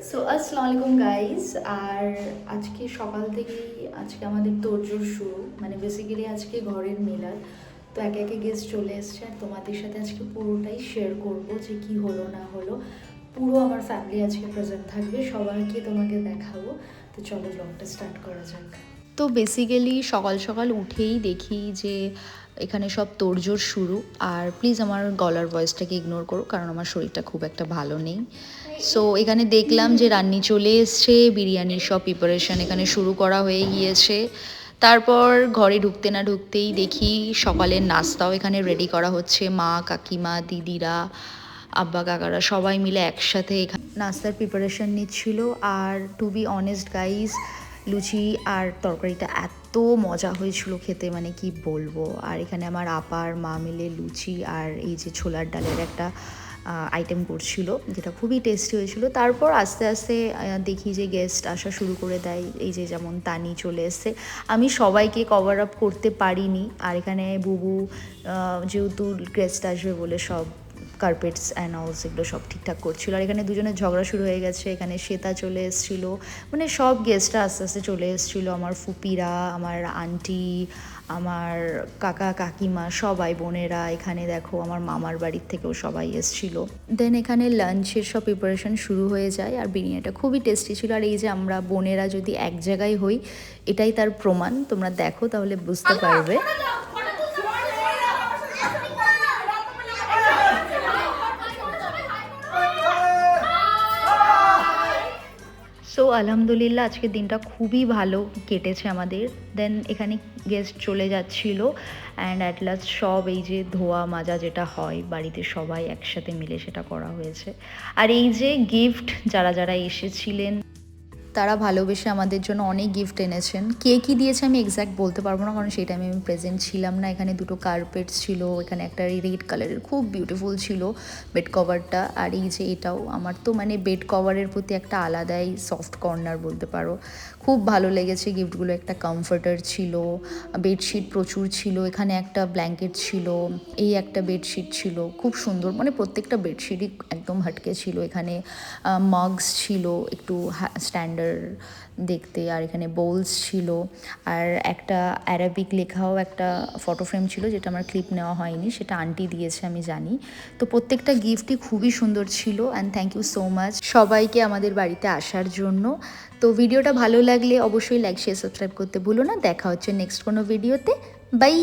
So আসসালামু আলাইকুম guys. আর আজকে সকাল থেকেই আজকে আমাদের তোড়জোড় শুরু, মানে বেসিক্যালি আজকে ঘরের মিলাদ। তো একে একে গেস্ট চলে এসছে আর তোমাদের সাথে আজকে পুরোটাই শেয়ার করব যে কি হলো না হলো। পুরো আমার ফ্যামিলি আজকে প্রেজেন্ট থাকবে, সবাইকে তোমাকে দেখাবো। তো চলো ব্লগটা স্টার্ট করা যাক। তো বেসিক্যালি সকাল সকাল উঠেই দেখি যে এখানে সব তোড়জোড় শুরু। আর প্লিজ আমার গলার ভয়েসটাকে ইগনোর করো, কারণ আমার শরীরটা খুব একটা ভালো নেই। সো এখানে দেখলাম যে রান্নি চলে এসছে, বিরিয়ানির সব প্রিপারেশন এখানে শুরু করা হয়ে গিয়েছে। তারপর ঘরে ঢুকতে না ঢুকতেই দেখি সকালের নাস্তাও এখানে রেডি করা হচ্ছে। মা, কাকিমা, দিদিরা, আব্বা, কাকারা সবাই মিলে একসাথে এখানে নাস্তার প্রিপারেশন নিচ্ছিল। আর টু বি অনেস্ট গাইজ, লুচি আর তরকারিটা এত মজা হয়েছিল খেতে, মানে কি বলবো। আর এখানে আমার আপা আর মা মিলে লুচি আর এই যে ছোলার ডালের একটা আইটেম করছিল, যেটা খুবই টেস্টি হয়েছিল। তারপর আস্তে আস্তে দেখি যে গেস্ট আসা শুরু করে দেয়। এই যে যেমন তানি চলে এসছে। আমি সবাইকে কভার আপ করতে পারিনি। আর এখানে বুবু যেহেতু গেস্ট আসবে বলে সব কার্পেটস অ্যান্ড অলস এগুলো সব ঠিকঠাক করছিল। আর এখানে দুজনের ঝগড়া শুরু হয়ে গেছে। এখানে শ্বেতা চলে এসেছিলো, মানে সব গেস্টরা আস্তে আস্তে চলে এসেছিলো। আমার ফুপিরা, আমার আন্টি, আমার কাকা কাকিমা, সবাই বোনেরা। এখানে দেখো আমার মামার বাড়ির থেকেও সবাই এসেছিলো। দেন এখানে লাঞ্চের সব প্রিপারেশন শুরু হয়ে যায়। আর বিরিয়ানিটা খুবই টেস্টি ছিল। আর এই যে আমরা বোনেরা যদি এক জায়গায় হই, এটাই তার প্রমাণ। তোমরা দেখো তাহলে বুঝতে পারবে। সো আলহামদুলিল্লাহ আজকের দিনটা খুবই ভালো কেটেছে আমাদের। দেন এখানে গেস্ট চলে যাচ্ছিল অ্যান্ড অ্যাট লাস্ট সব এই যে ধোয়া মাজা যেটা হয় বাড়িতে সবাই একসাথে মিলে সেটা করা হয়েছে। আর এই যে গিফট যারা যারা এসেছিলেন তারা ভালোবেসে আমাদের জন্য অনেক গিফট এনেছেন। কে কী দিয়েছে আমি এক্স্যাক্ট বলতে পারবো না, কারণ সেই টাইমে আমি প্রেজেন্ট ছিলাম না। এখানে দুটো কার্পেটস ছিল, এখানে একটা রেড কালারের খুব বিউটিফুল ছিল বেড কভারটা। আর এই যে এটাও আমার তো মানে বেড কভারের প্রতি একটা আলাদাই সফট কর্নার বলতে পারো, খুব ভালো লেগেছে গিফটগুলো। একটা কমফর্টার ছিল, বেডশিট প্রচুর ছিল, এখানে একটা ব্ল্যাঙ্কেট ছিল, এই একটা বেডশিট ছিল খুব সুন্দর, মানে প্রত্যেকটা বেডশিটই একদম হাটকে ছিল। এখানে মাগস ছিল একটু স্ট্যান্ডার্ড দেখতে। আর এখানে বোলস ছিল, আর একটা অ্যারাবিক লেখাও একটা ফটো ফ্রেম ছিল, যেটা আমার ক্লিপ নেওয়া হয়নি, সেটা আন্টি দিয়েছে আমি জানি। তো প্রত্যেকটা গিফটই খুবই সুন্দর ছিল। And thank you so much সবাইকে আমাদের বাড়িতে আসার জন্য। তো ভিডিওটা ভালো লাগলে অবশ্যই লাইক, শেয়ার, সাবস্ক্রাইব করতে ভুলো না। দেখা হচ্ছে নেক্সট কোনো ভিডিওতে। বাই।